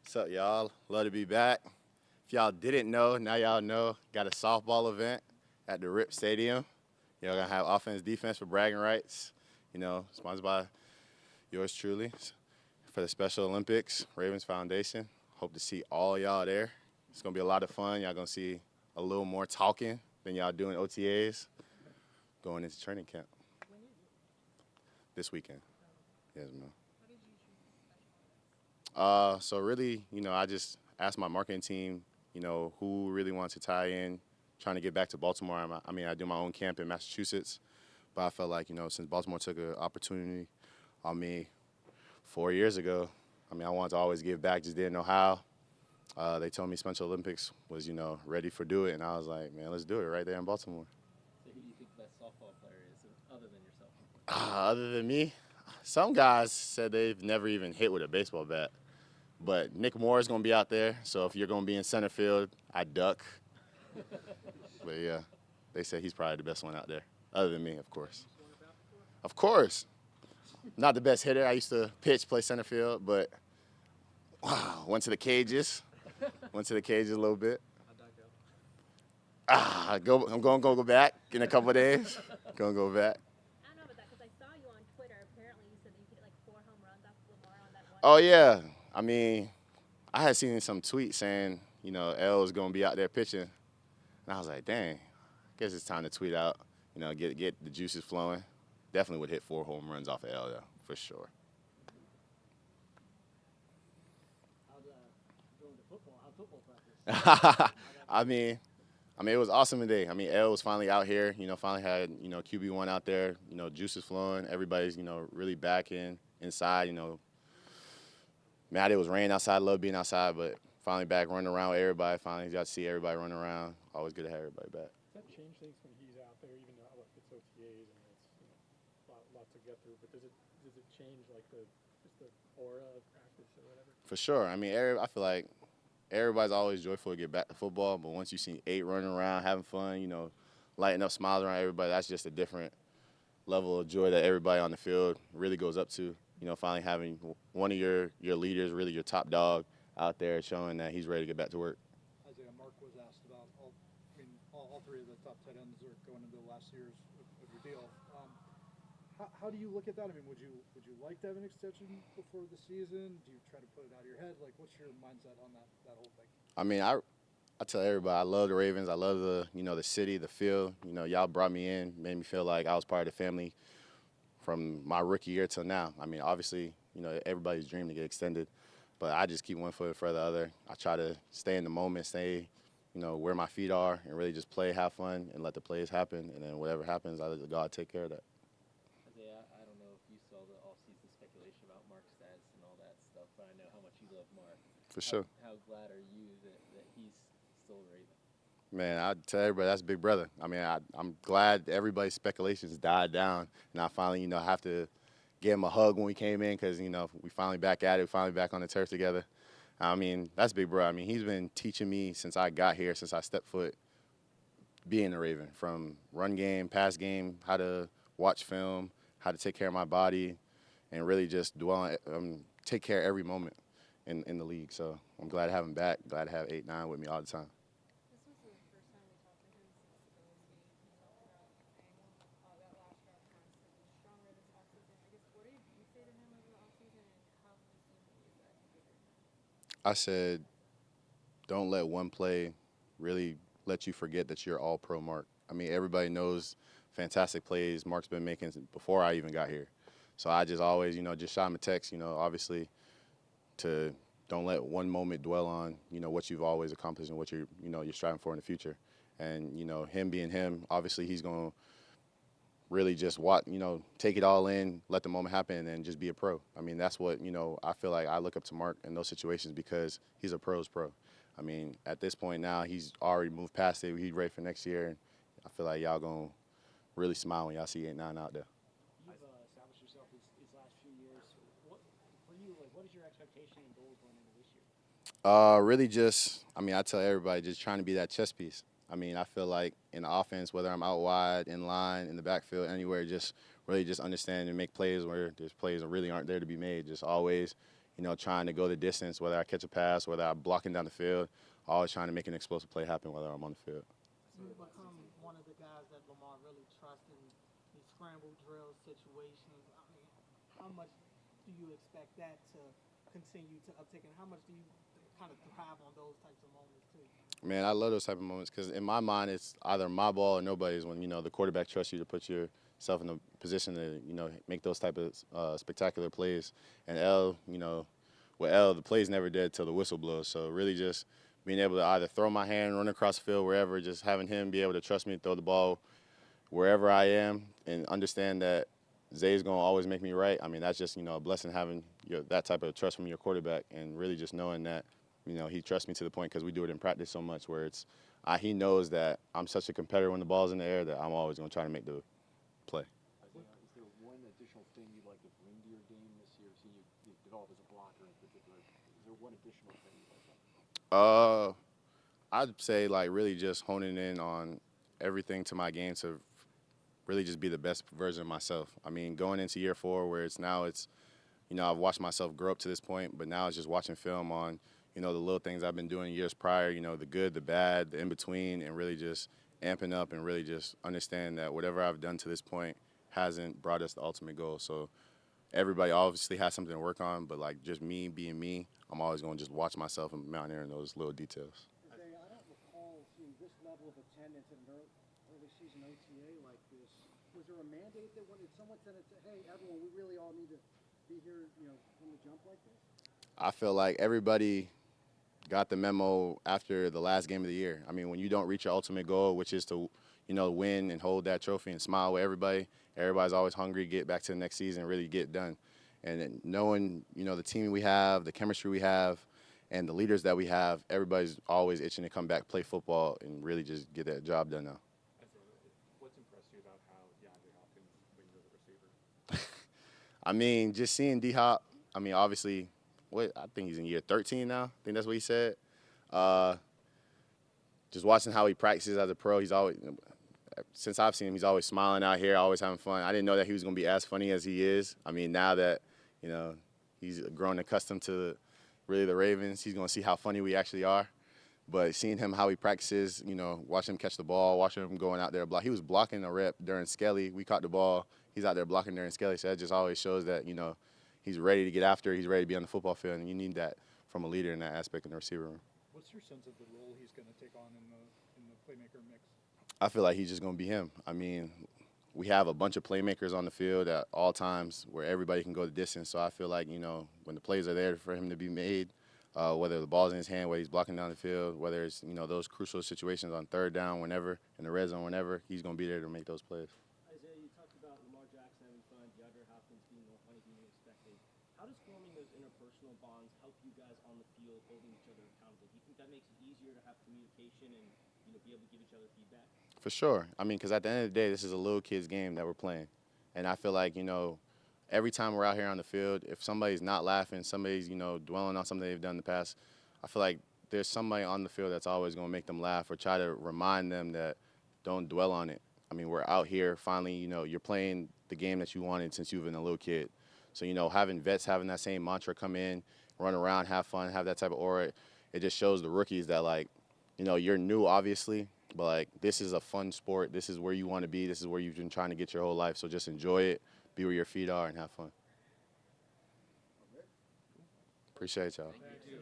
What's up, y'all? Love to be back. If y'all didn't know, now y'all know. Got a softball event at the RIP Stadium. Y'all gonna have offense, defense for bragging rights. Sponsored by yours truly for the Special Olympics, Ravens Foundation. Hope to see all y'all there. It's gonna be a lot of fun. Y'all gonna see a little more talking than y'all doing OTAs going into training camp this weekend. Yes, man. So really, I just asked my marketing team, who really wants to tie in, trying to get back to Baltimore. I do my own camp in Massachusetts, but I felt like, since Baltimore took an opportunity on me 4 years ago, I wanted to always give back, just didn't know how. They told me Special Olympics was, ready for do it, and I was like, man, let's do it right there in Baltimore. So who do you think the best softball player is, other than yourself? Other than me, some guys said they've never even hit with a baseball bat. But Nick Moore is going to be out there, so if you're going to be in center field, I duck. But, yeah, they said he's probably the best one out there, other than me, of course. Of course. Not the best hitter. I used to pitch, play center field, but went to the cages. Went to the cages a little bit. I'm going to go back in a couple of days. Going to go back. I don't know about that because I saw you on Twitter. Apparently, you said that you hit like 4 home runs off Lamar on that one. Oh, yeah. I had seen some tweets saying, L is going to be out there pitching. And I was like, dang, I guess it's time to tweet out, get the juices flowing. Definitely would hit 4 home runs off of L, though, for sure. How'd going to football? How'd football practice? It was awesome today. L was finally out here, finally had, QB1 out there, juices flowing. Everybody's, really back inside, Mad it was raining outside, love being outside, but finally back running around with everybody. Finally got to see everybody running around. Always good to have everybody back. Does that change things when he's out there, even though it's OTAs and it's a lot to get through? But does it change like just the aura of practice or whatever? For sure. I feel like everybody's always joyful to get back to football, but once you see 8 running around, having fun, lighting up smiles around everybody, that's just a different level of joy that everybody on the field really goes up to. Finally having one of your leaders, really your top dog, out there showing that he's ready to get back to work. Isaiah, Mark was asked about all 3 of the top tight ends are going into the last years of your deal. How do you look at that? Would you like to have an extension before the season? Do you try to put it out of your head? Like, what's your mindset on that whole thing? I tell everybody I love the Ravens. I love the city, the field. Y'all brought me in, made me feel like I was part of the family from my rookie year till now. Obviously, everybody's dream to get extended, but I just keep one foot in front of the other. I try to stay in the moment, stay, where my feet are, and really just play, have fun, and let the plays happen. And then whatever happens, I let God take care of that. Isaiah, I don't know if you saw the off-season speculation about Mark's stats and all that stuff, but I know how much you love Mark. For sure. How glad are you that he's still a Raven? Man, I tell everybody that's big brother. I'm glad everybody's speculations died down, and I finally, have to give him a hug when we came in because, we finally back at it, finally back on the turf together. That's big bro. He's been teaching me since I got here, since I stepped foot, being a Raven, from run game, pass game, how to watch film, how to take care of my body, and really just take care of every moment in the league. So I'm glad to have him back, glad to have 8-9 with me all the time. This was the first time we talked to him since the Bills game. He talked about saying that last draft class to be stronger this offseason. I guess, what did you say to him over the offseason, and how have you seen him use that to get him? I said, don't let one play really let you forget that you're all pro Mark. Everybody knows fantastic plays Mark's been making before I even got here. So I just always, just shot him a text, obviously, to don't let one moment dwell on, what you've always accomplished and what you're striving for in the future. And, him being him, obviously he's going to really just take it all in, let the moment happen, and just be a pro. That's what, I feel like I look up to Mark in those situations because he's a pro's pro. At this point now, he's already moved past it. He's ready for next year. And I feel like y'all going to really smile when y'all see 8-9 out there. You've established yourself these last few years. What is your expectation and goals going into this year? Really just, I tell everybody, just trying to be that chess piece. I feel like in the offense, whether I'm out wide, in line, in the backfield, anywhere, just really just understand and make plays where there's plays that really aren't there to be made. Just always, trying to go the distance, whether I catch a pass, whether I'm blocking down the field, always trying to make an explosive play happen whether I'm on the field. You become one of the guys that Lamar really trusts in these scramble drill situations. I mean, how much do you expect that to continue to uptake, and how much do you kind of thrive on those types of moments too? Man, I love those type of moments because in my mind, it's either my ball or nobody's when, the quarterback trusts you to put yourself in a position to, make those type of spectacular plays. And with L, the play's never dead till the whistle blows. So really just being able to either throw my hand, run across the field, wherever, just having him be able to trust me to throw the ball wherever I am and understand that Zay's going to always make me right. I mean, that's just, a blessing having that type of trust from your quarterback and really just knowing that, he trusts me to the point because we do it in practice so much where he knows that I'm such a competitor when the ball's in the air that I'm always going to try to make the play. Is there one additional thing you'd like to bring to your game this year? See you develop as a blocker in particular. Is there one additional thing you'd like to? I'd say like really just honing in on everything to my game to really just be the best version of myself. I mean, going into year 4 where I've watched myself grow up to this point, but now it's just watching film on, the little things I've been doing years prior, the good, the bad, the in-between, and really just amping up and really just understand that whatever I've done to this point hasn't brought us the ultimate goal. So everybody obviously has something to work on, but like just me being me, I'm always going to just watch myself and mountaineer in those little details. Jay, I don't recall seeing this level of attendance at an early season OTA like this. Was there a mandate that when someone said, hey, everyone, we really all need to be here, from the jump like this? I feel like everybody got the memo after the last game of the year. I mean, when you don't reach your ultimate goal, which is to, win and hold that trophy and smile with everybody, everybody's always hungry to get back to the next season and really get it done. And then knowing, the team we have, the chemistry we have, and the leaders that we have, everybody's always itching to come back, play football, and really just get that job done now. What's impressed you about how DeAndre Hopkins, when you're the receiver? I mean, just seeing D-Hop, I mean, obviously, I think he's in year 13 now. I think that's what he said. Just watching how he practices as a pro, since I've seen him, he's always smiling out here, always having fun. I didn't know that he was going to be as funny as he is. I mean, now that, he's grown accustomed to really the Ravens, he's going to see how funny we actually are. But seeing him, how he practices, watching him catch the ball, watching him going out there block. He was blocking a rep during Skelly. We caught the ball. He's out there blocking during Skelly. So that just always shows that, he's ready to get after. He's ready to be on the football field. And you need that from a leader in that aspect in the receiver room. What's your sense of the role he's going to take on in the playmaker mix? I feel like he's just going to be him. I mean, we have a bunch of playmakers on the field at all times where everybody can go the distance. So I feel like, when the plays are there for him to be made, whether the ball's in his hand, whether he's blocking down the field, whether it's, those crucial situations on third down, whenever, in the red zone, whenever, he's going to be there to make those plays. Isaiah, you talked about Lamar Jackson having fun, DeAndre Hopkins being more funny than you expected. How does forming those interpersonal bonds help you guys on the field holding each other accountable? Do you think that makes it easier to have communication and be able to give each other feedback? For sure. I mean, because at the end of the day, this is a little kid's game that we're playing. And I feel like, every time we're out here on the field, if somebody's not laughing, somebody's, dwelling on something they've done in the past, I feel like there's somebody on the field that's always going to make them laugh or try to remind them that don't dwell on it. I mean, we're out here finally, you're playing the game that you wanted since you've been a little kid. So, having vets having that same mantra come in, run around, have fun, have that type of aura, it just shows the rookies that, like, you're new, obviously, but, like, this is a fun sport. This is where you want to be. This is where you've been trying to get your whole life. So just enjoy it, be where your feet are, and have fun. Appreciate y'all. Thank you.